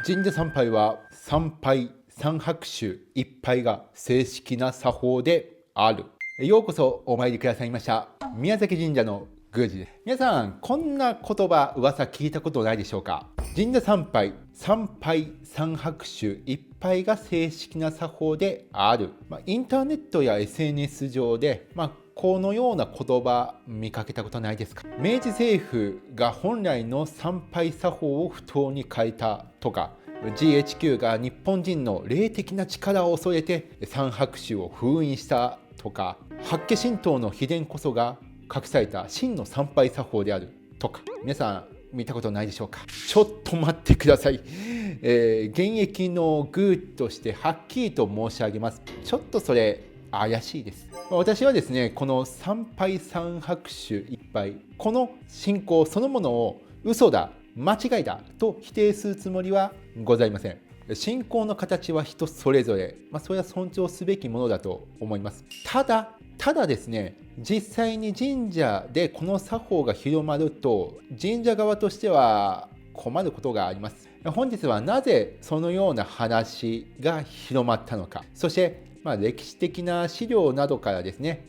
神社参拝は参拝三拍手一拝が正式な作法である。ようこそお参りくださいました。宮崎神社の宮司です。皆さん、こんな言葉噂聞いたことないでしょうか。神社参拝三拍手一拝が正式な作法である。インターネットや SNS 上で、このような言葉見かけたことないですか。明治政府が本来の参拝作法を不当に変えたとか、 GHQ が日本人の霊的な力を恐れて三拍手を封印したとか、八家神道の秘伝こそが隠された真の参拝作法であるとか、皆さん見たことないでしょうか。ちょっと待ってください。現役の宮としてはっきりと申し上げます。ちょっとそれ怪しいです。私はですね、この参拝三拍手一拝、この信仰そのものを嘘だ、間違いだと否定するつもりはございません。信仰の形は人それぞれ、それは尊重すべきものだと思います。ただですね、実際に神社でこの作法が広まると、神社側としては困ることがあります。本日はなぜそのような話が広まったのか、そして歴史的な資料などからですね、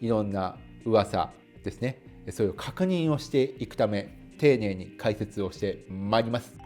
いろんな噂ですね、そういう確認をしていくため、丁寧に解説をしてまいります。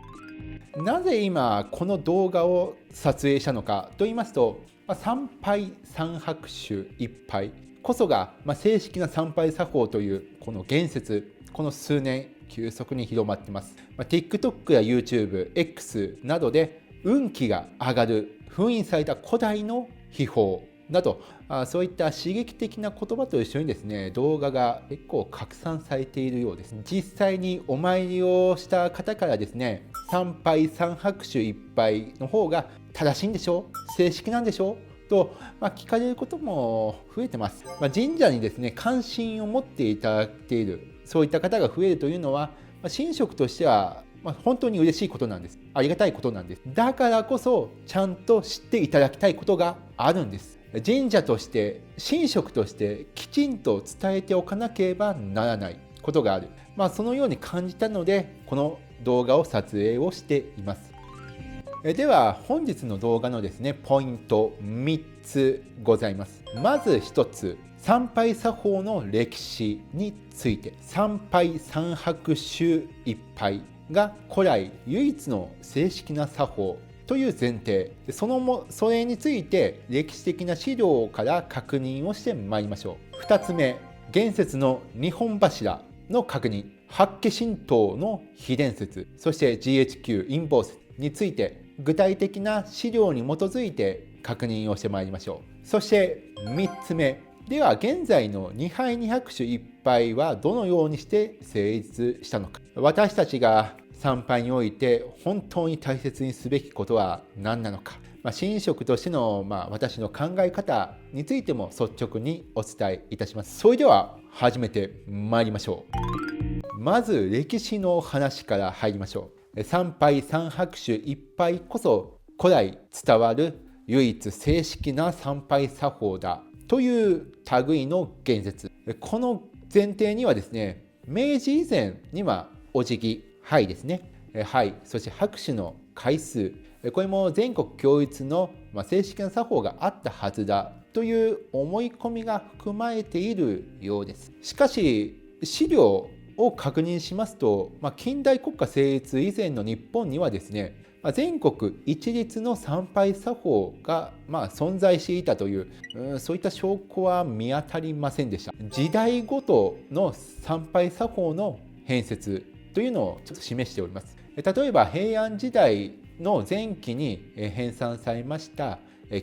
なぜ今この動画を撮影したのかと言いますと、参拝三拍手一拝こそが正式な参拝作法というこの言説、この数年急速に広まっています。TikTok や YouTube、X などで運気が上がる、封印された古代の秘宝など、そういった刺激的な言葉と一緒にですね、動画が結構拡散されているようです。実際にお参りをした方からですね、参拝三拍手一拝の方が正しいんでしょ、正式なんでしょと、聞かれることも増えてます。神社にですね、関心を持っていただいている、そういった方が増えるというのは、神職としては本当に嬉しいことなんです。ありがたいことなんです。だからこそちゃんと知っていただきたいことがあるんです。神社として神職としてきちんと伝えておかなければならないことがある。そのように感じたので、この動画を撮影をしています。では本日の動画のですね、ポイント3つございます。まず1つ、参拝作法の歴史について。参拝三拍手一拝が古来唯一の正式な作法という前提、それについて歴史的な資料から確認をしてまいりましょう。2つ目、言説の2本柱の確認、八家神道の秘伝説、そして GHQ 陰謀説について具体的な資料に基づいて確認をしてまいりましょう。そして3つ目では、現在の2杯2拍手1杯はどのようにして成立したのか。私たちが参拝において本当に大切にすべきことは何なのか。神職としての、私の考え方についても率直にお伝えいたします。それでは始めてまいりましょう。まず歴史の話から入りましょう。参拝三拍手一拝こそ古来伝わる唯一正式な参拝作法だという類の言説。この前提にはですね、明治以前にはお辞儀、はいですね、はい、そして拍手の回数、これも全国共一の正式な作法があったはずだという思い込みが含まれているようです。しかし資料を確認しますと、近代国家成立以前の日本にはですね、全国一律の参拝作法が存在していたという、そういった証拠は見当たりませんでした。時代ごとの参拝作法の変節というのをちょっと示しております。例えば平安時代の前期に編纂されました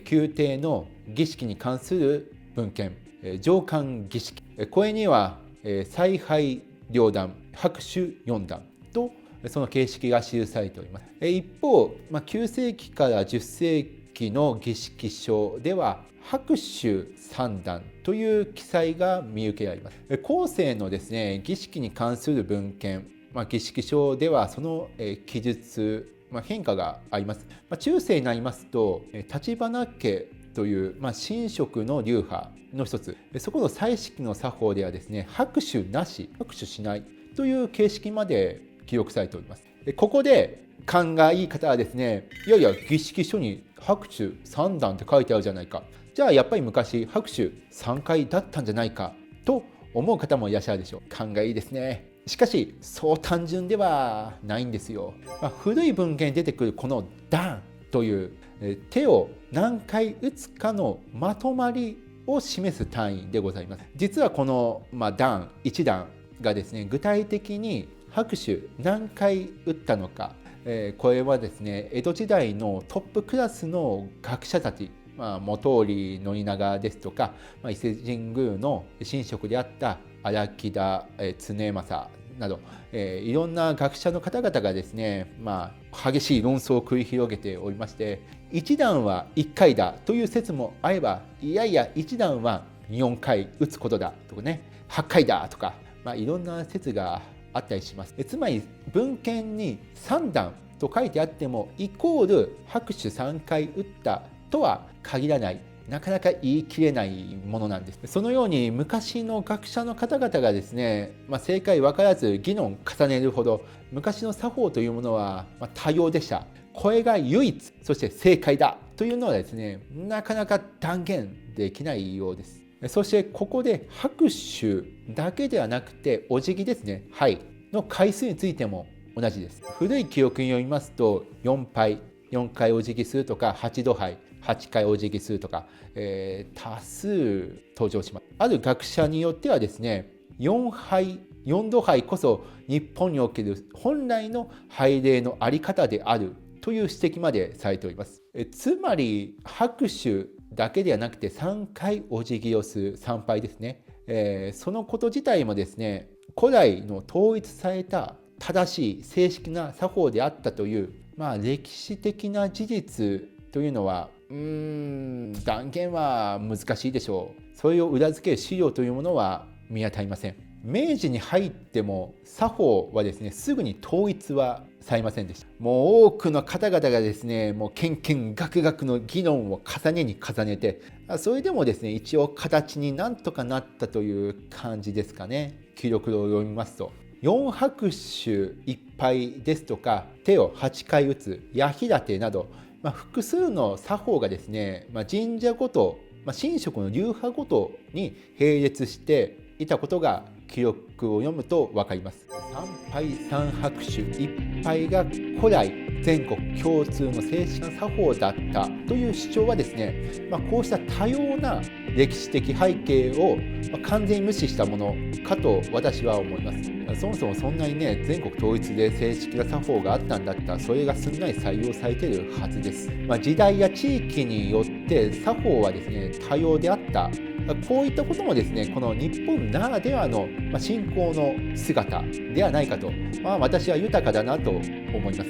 宮廷の儀式に関する文献、上巻儀式、これには采配両段、拍手四段とその形式が記されております。一方、9世紀から10世紀の儀式書では拍手三段という記載が見受けられます。後世のですね、儀式に関する文献、儀式書ではその記述、変化があります。中世になりますと立花家という神職の流派の一つ、そこの祭式の作法ではですね、拍手なし、拍手しないという形式まで記録されております。ここで考え方はですね、いやいや儀式書に拍手3段って書いてあるじゃないか、じゃあやっぱり昔拍手3回だったんじゃないかと思う方もいらっしゃるでしょう。勘がいいですね。しかしそう単純ではないんですよ。古い文献に出てくるこの段という手を何回打つかのまとまりを示す単位でございます。実はこの、段1段がですね、具体的に拍手何回打ったのか、これはですね、江戸時代のトップクラスの学者たち、本居宣長ですとか、伊勢神宮の神職であった荒木田経正など、いろんな学者の方々がですね、激しい論争を繰り広げておりまして、1段は1回だという説もあれば、いやいや1段は4回打つことだとかね、8回だとか、いろんな説があったりします。つまり文献に3段と書いてあってもイコール拍手3回打ったとは限らない、なかなか言い切れないものなんです。そのように昔の学者の方々がですね、正解分からず議論重ねるほど昔の作法というものは多様でした。これが唯一そして正解だというのはですね、なかなか断言できないようです。そしてここで拍手だけではなくてお辞儀ですね、はいの回数についても同じです。古い記憶によりますと4回お辞儀するとか8度杯8回お辞儀するとか、多数登場します。ある学者によってはですね、4度杯こそ日本における本来の拝礼のあり方であるという指摘までされております。つまり拍手だけではなくて3回お辞儀をする参拝ですね、そのこと自体もですね、古来の統一された正しい正式な作法であったという、歴史的な事実というのは断言は難しいでしょう。それを裏付ける資料というものは見当たりません。明治に入っても作法はですね、すぐに統一はされませんでした。もう多くの方々がですね、もうけんがくがくの議論を重ねに重ねて、それでもですね、一応形になんとかなったという感じですかね。記録を読みますと、4拍手1杯ですとか、手を8回打つ矢日立てなど、複数の作法がですね、神社ごと、神職の流派ごとに並列していたことが記録を読むと分かります。3杯3拍手1杯が古来全国共通の正式な作法だったという主張はですね、こうした多様な歴史的背景を完全に無視したものかと私は思います。そもそもそんなにね、全国統一で正式な作法があったんだったら、それがすんなり採用されているはずです。時代や地域によって作法はですね、多様であった。こういったこともですね、この日本ならではの信仰の姿ではないかと、私は豊かだなと思います。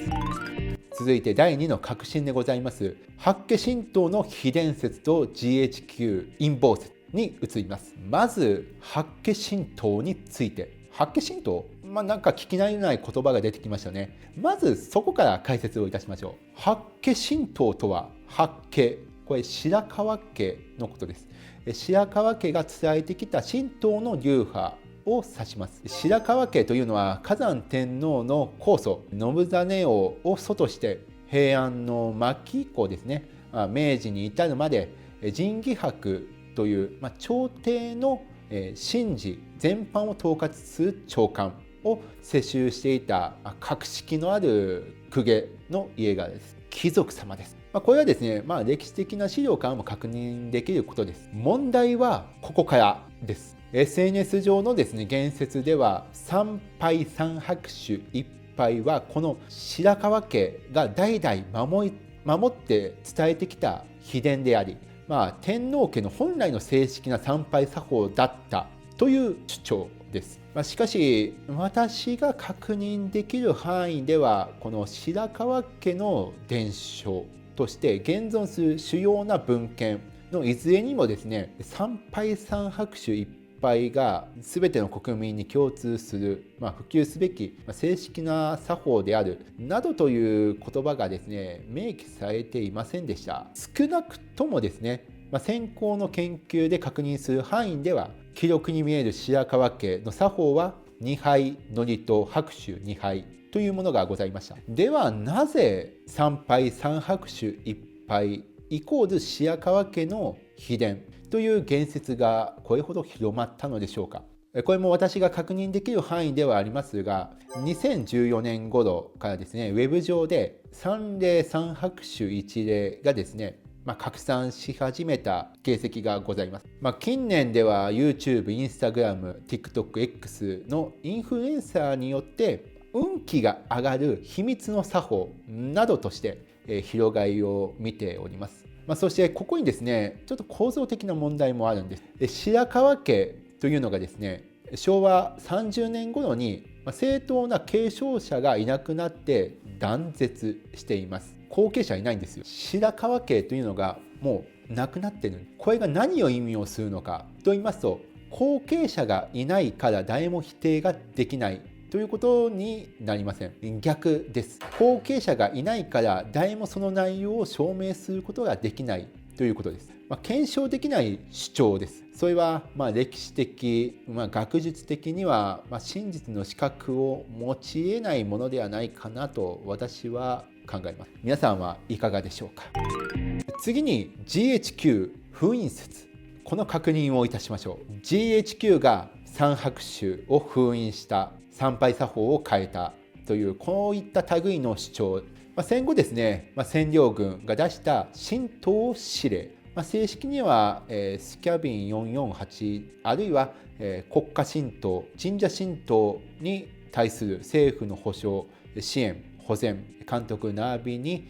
続いて第2の革新でございます。八家神道の秘伝説と GHQ 陰謀説に移ります。まず八家神道について。八家神道、なんか聞き慣れない言葉が出てきましたね。まずそこから解説をいたしましょう。八家神道とは、八家、これ白河家のことです。白河家が伝えてきた神道の流派を指します。白河家というのは崋山天皇の皇祖信実王を祖として平安の末期以降ですね、明治に至るまで神儀博という、朝廷の神事全般を統括する長官を世襲していた格式のある公家の家柄です。貴族様です。これはですね、歴史的な資料からも確認できることです。問題はここからです。SNS 上のですね、言説では3杯3拍手1杯はこの白河家が代々守って伝えてきた秘伝であり、天皇家の本来の正式な参拝作法だったという主張です。しかし私が確認できる範囲では、この白河家の伝承として現存する主要な文献のいずれにもですね、3杯3拍手1杯が全ての国民に共通する、普及すべき正式な作法であるなどという言葉がですね、明記されていませんでした。少なくともですね、先行の研究で確認する範囲では、記録に見える白河家の作法は2杯祝詞と拍手2杯というものがございました。ではなぜ3敗3拍手1敗イコール白河家の秘伝という言説がこれほど広まったのでしょうか。これも私が確認できる範囲ではありますが、2014年頃からですね、ウェブ上で3例3拍手1例がですね、拡散し始めた形跡がございます。近年では YouTube、Instagram、TikTok、X のインフルエンサーによって運気が上がる秘密の作法などとして広がりを見ております。そしてここにですね、ちょっと構造的な問題もあるんです。白河家というのがですね、昭和30年頃に正当な継承者がいなくなって断絶しています。後継者いないんですよ。白河家というのがもうなくなっている。これが何を意味をするのかと言いますと、後継者がいないから誰も否定ができないということになりません。逆です。後継者がいないから誰もその内容を証明することができないということです。検証できない主張です。それは歴史的、学術的には真実の資格を持ち得ないものではないかなと私は考えます。皆さんはいかがでしょうか。次に GHQ 封印説、この確認をいたしましょう。 GHQ が三拍手を封印した参拝作法を変えたというこういった類の主張、戦後ですね、占領軍が出した神道指令、正式には、スキャビン448あるいは、国家神道、神社神道に対する政府の保障、支援、保全、監督並びに、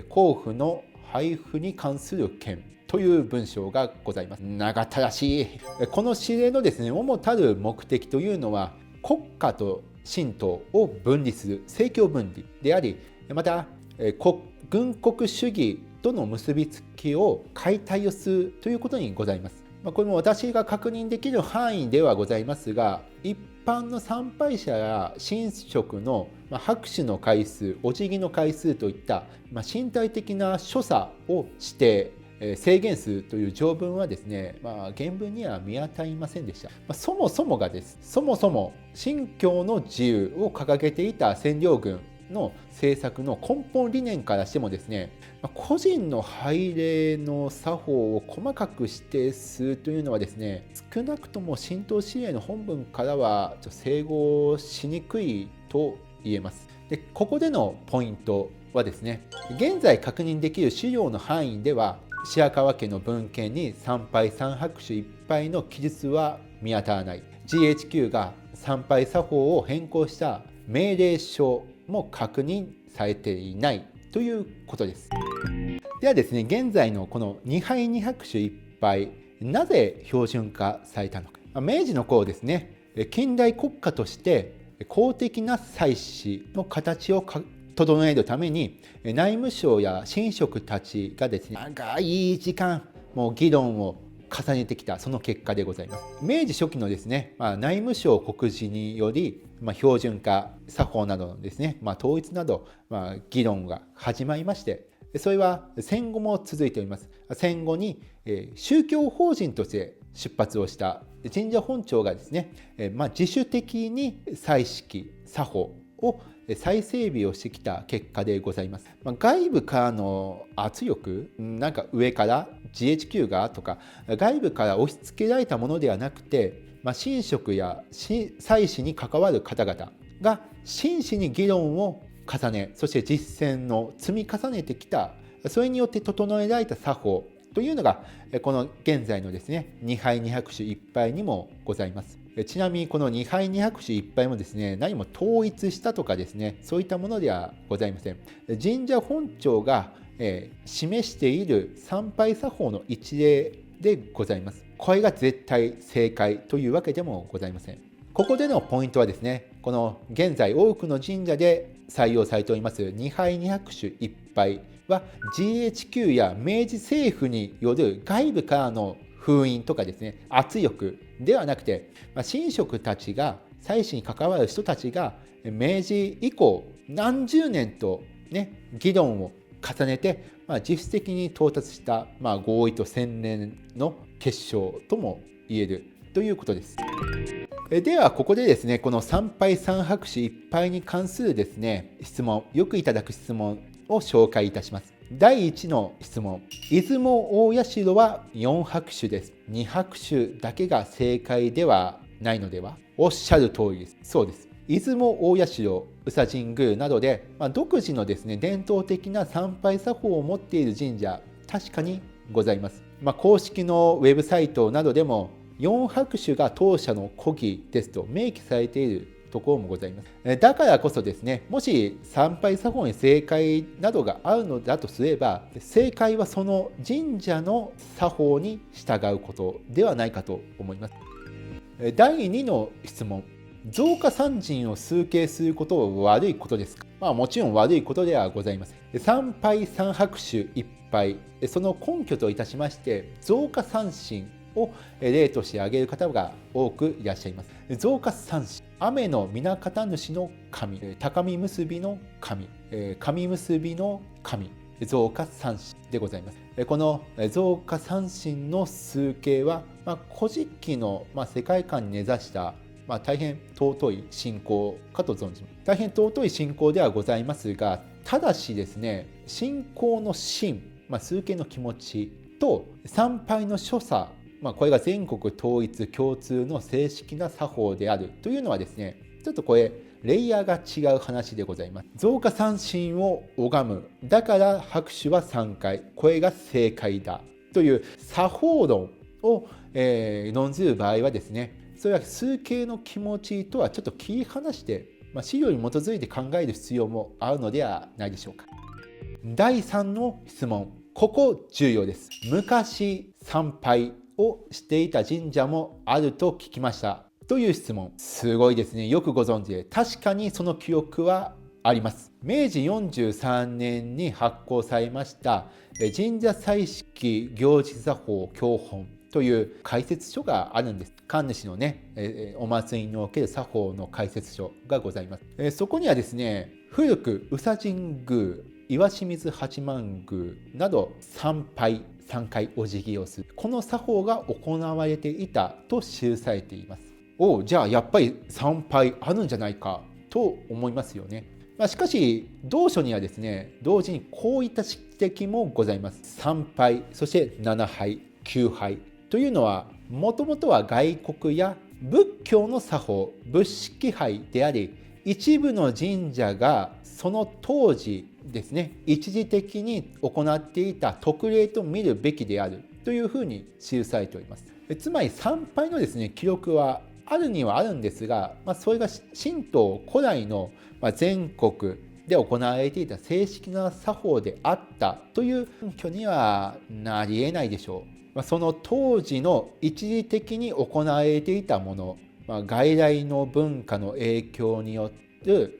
公府の配布に関する権という文章がございます。長ったらしい。この指令のですね、主たる目的というのは国家と神道を分離する政教分離であり、また軍国主義との結びつきを解体をするということにございます。これも私が確認できる範囲ではございますが、一般の参拝者や神職の拍手の回数、お辞儀の回数といった身体的な所作を指定制限するという条文はですね、原文には見当たりませんでした。そもそも信教の自由を掲げていた占領軍の政策の根本理念からしてもですね、個人の拝礼の作法を細かく指定するというのはですね、少なくとも神道指令の本文からは整合しにくいと言えます。で、ここでのポイントはですね、現在確認できる資料の範囲では白河家の文献に参拝三拍手一杯の記述は見当たらない。 GHQ が参拝作法を変更した命令書も確認されていないということです。ではですね、現在のこの2杯2拍手1杯、なぜ標準化されたのか。明治の頃ですね、近代国家として公的な祭祀の形を整えるために内務省や神職たちがですね、長い時間もう議論を重ねてきたその結果でございます。明治初期のですね、内務省告示により、標準化作法などのですね、統一など、議論が始まりまして、それは戦後も続いております。戦後に、宗教法人として出発をした神社本庁がですね、自主的に祭式作法を再整備をしてきた結果でございます。外部からの圧力、なんか上から GHQ がとか外部から押し付けられたものではなくて、神職や祭祀に関わる方々が真摯に議論を重ね、そして実践の積み重ねてきた、それによって整えられた作法というのがこの現在のですね、2杯2拍手1杯にもございます。ちなみにこの2杯2拍手1杯もですね、何も統一したとかですね、そういったものではございません。神社本庁が示している参拝作法の一例でございます。これが絶対正解というわけでもございません。ここでのポイントはですね、この現在多くの神社で採用されております2杯2拍手1杯は GHQ や明治政府による外部からの封印とかですね、圧力ではなくて、神職たちが、祭祀に関わる人たちが明治以降何十年とね、議論を重ねて、実質的に到達した、合意と洗練の結晶とも言えるということです。ではここでですね、この参拝三拍手一拝に関するですね、質問、よくいただく質問を紹介いたします。第1の質問、出雲大社は4拍手です。2拍手だけが正解ではないのでは？おっしゃる通りです。そうです。出雲大社、宇佐神宮などで、独自のですね、伝統的な参拝作法を持っている神社、確かにございます。公式のウェブサイトなどでも、4拍手が当社の古儀ですと明記されているところもございます。だからこそですね、もし参拝作法に正解などがあるのだとすれば、正解はその神社の作法に従うことではないかと思います。第2の質問、増加三神を崇敬することは悪いことですか？もちろん悪いことではございません。参拝三拍手一拝、その根拠といたしまして、増加三神を例として挙げる方が多くいらっしゃいます。増加三神、雨の皆方主の神、高見結びの神、神結びの神、増加三神でございます。この増加三神の崇敬は、古事記の世界観に根ざした大変尊い信仰かと存じます。大変尊い信仰ではございますが、ただしですね、信仰の心、崇敬の気持ちと参拝の所作、これが全国統一共通の正式な作法であるというのはですね、ちょっとこれレイヤーが違う話でございます。増加三神を拝む、だから拍手は3回、これが正解だという作法論を、論ずる場合はですね、それは崇敬の気持ちとはちょっと切り離して、資料に基づいて考える必要もあるのではないでしょうか。第3の質問、ここ重要です。昔参拝をしていた神社もあると聞きましたという質問。すごいですね。よくご存知で、確かにその記憶はあります。明治43年に発行されました神社祭式行事作法教本という解説書があるんです。神主のね、お祭りにおける作法の解説書がございます。そこにはですね、古く宇佐神宮、石清水八幡宮など参拝3回お辞儀をする、この作法が行われていたと記されています。じゃあやっぱり参拝あるんじゃないかと思いますよね。しかし同書にはですね、同時にこういった指摘もございます。参拝、そして7拝9拝というのは、もともとは外国や仏教の作法、仏式拝であり、一部の神社がその当時ですね、一時的に行っていた特例と見るべきであるというふうに記されております。つまり参拝のですね、記録はあるにはあるんですが、それが神道古来の全国で行われていた正式な作法であったという根拠にはなり得ないでしょう。その当時の一時的に行われていたもの、外来の文化の影響によって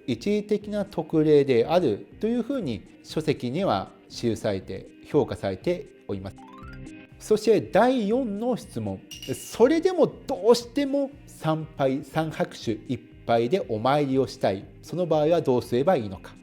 一時的な特例であるというふうに書籍には記されて評価されております。そして第4の質問、それでもどうしても参拝三拍手一拝でお参りをしたい、その場合はどうすればいいのか。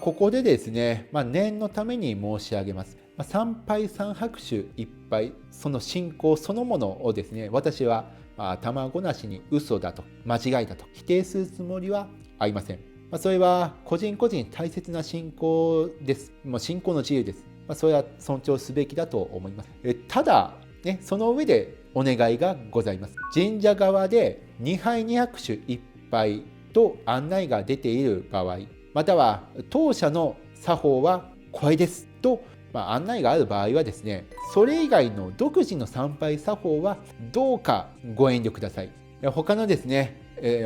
ここでですね、念のために申し上げます。参拝三拍手一拝、その信仰そのものをですね、私は頭ごなしに嘘だと間違いだと否定するつもりはありません。それは個人個人大切な信仰です。信仰の自由です。それは尊重すべきだと思います。ただ、その上でお願いがございます。神社側で2杯2拍手1杯と案内が出ている場合、または当社の作法はこれですと、案内がある場合はですね、それ以外の独自の参拝作法はどうかご遠慮ください。他のですね、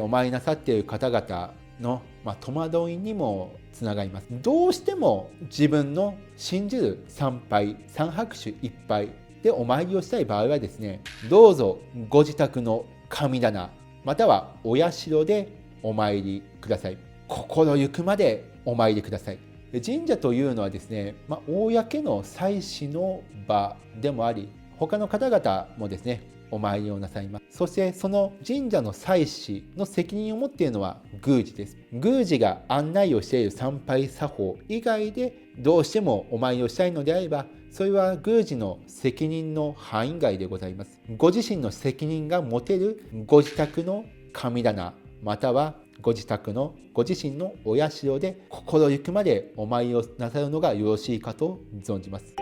お参りなさっている方々の、戸惑いにもつながります。どうしても自分の信じる参拝三拍手一杯でお参りをしたい場合はですね、どうぞご自宅の神棚またはお社でお参りください。心ゆくまでお参りください。神社というのはですね、公の祭祀の場でもあり、他の方々もですね、お参りをなさいます。そしてその神社の祭祀の責任を持っているのは宮司です。宮司が案内をしている参拝作法以外でどうしてもお参りをしたいのであれば、それは宮司の責任の範囲外でございます。ご自身の責任が持てるご自宅の神棚、またはご自宅のご自身のお社で心ゆくまでお参りをなさるのがよろしいかと存じます。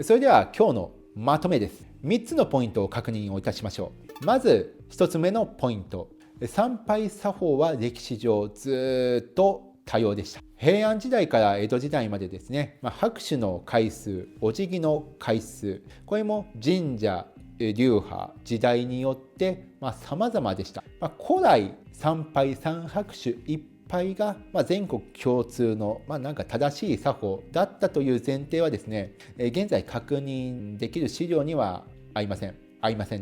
それでは今日のまとめです。3つのポイントを確認をいたしましょう。まず1つ目のポイント。参拝作法は歴史上ずっと多様でした。平安時代から江戸時代までですね、拍手の回数、お辞儀の回数、これも神社、流派、時代によって様々でした。古来参拝三拍手一拝が全国共通のなんか正しい作法だったという前提はですね、現在確認できる資料にはありません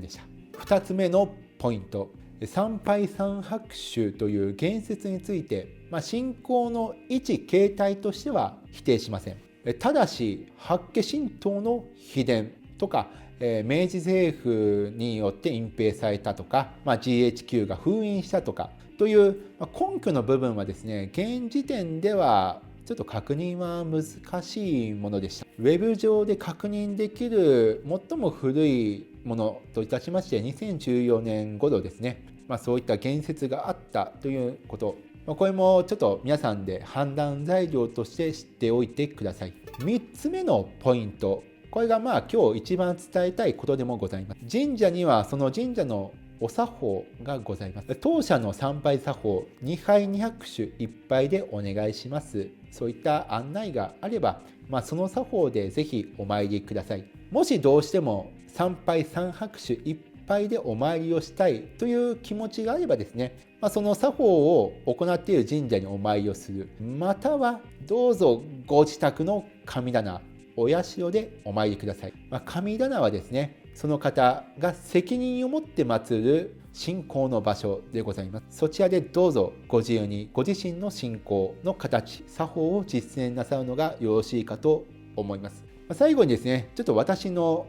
でした。2つ目のポイント。参拝三拍手という言説について、信仰の一形態としては否定しません。ただし法華神道の秘伝とか、明治政府によって隠蔽されたとか、GHQ が封印したとかという、根拠の部分はですね、現時点ではちょっと確認は難しいものでした。ウェブ上で確認できる最も古いものといたしまして、2014年頃ですね、そういった言説があったということ、これもちょっと皆さんで判断材料として知っておいてください。3つ目のポイント、これが今日一番伝えたいことでもございます。神社にはその神社のお作法がございます。当社の参拝作法、2杯2拍手1杯でお願いします。そういった案内があれば、その作法でぜひお参りください。もしどうしても参拝3拍手1杯でお参りをしたいという気持ちがあればですね、その作法を行っている神社にお参りをする。またはどうぞご自宅の神棚、お社でお参りください。神棚はですね、その方が責任を持って祀る信仰の場所でございます。そちらでどうぞご自由にご自身の信仰の形、作法を実践なさるのがよろしいかと思います。最後にですね、ちょっと私の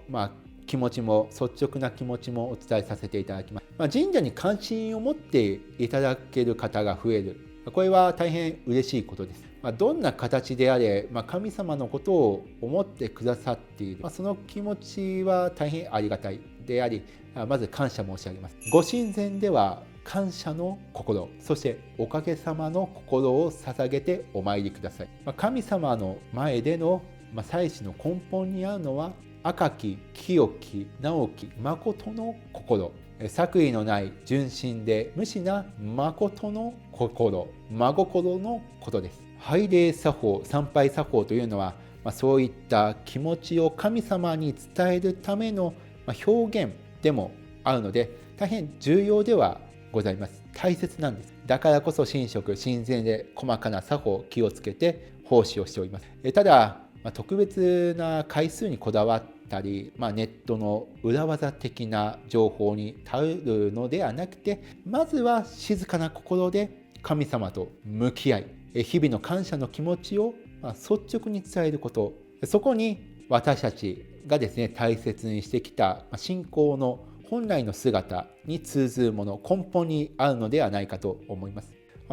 気持ちも率直な気持ちもお伝えさせていただきます。神社に関心を持っていただける方が増える。これは大変嬉しいことです。どんな形であれ、神様のことを思ってくださっている、その気持ちは大変ありがたいであり、まず感謝申し上げます。ご神前では感謝の心、そしておかげさまの心を捧げてお参りください。神様の前での祭祀の根本にあるのは、赤き、清き、直き、誠の心。作為のない純真で無私な誠の心、真心のことです。拝礼作法、参拝作法というのは、そういった気持ちを神様に伝えるための表現でもあるので、大変重要ではございます。大切なんです。だからこそ神職、神前で細かな作法、気をつけて奉仕をしております。ただ、特別な回数にこだわったり、ネットの裏技的な情報に頼るのではなくて、まずは静かな心で神様と向き合い、日々の感謝の気持ちを率直に伝えること、そこに私たちがですね、大切にしてきた信仰の本来の姿に通ずるもの、根本にあるのではないかと思います。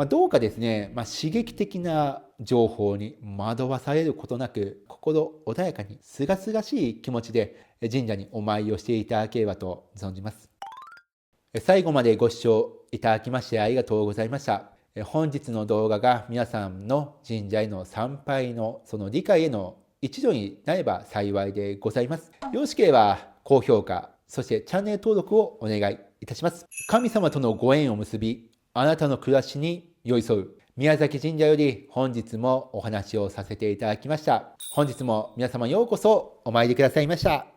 どうかですね、刺激的な情報に惑わされることなく、心穏やかにすがすがしい気持ちで神社にお参りをしていただければと存じます。最後までご視聴いただきましてありがとうございました。本日の動画が皆さんの神社への参拝のその理解への一助になれば幸いでございます。よろしければ高評価、そしてチャンネル登録をお願いいたします。神様とのご縁を結び、あなたの暮らしに寄り添う宮崎神社より本日もお話をさせていただきました。本日も皆様ようこそお参りくださいました。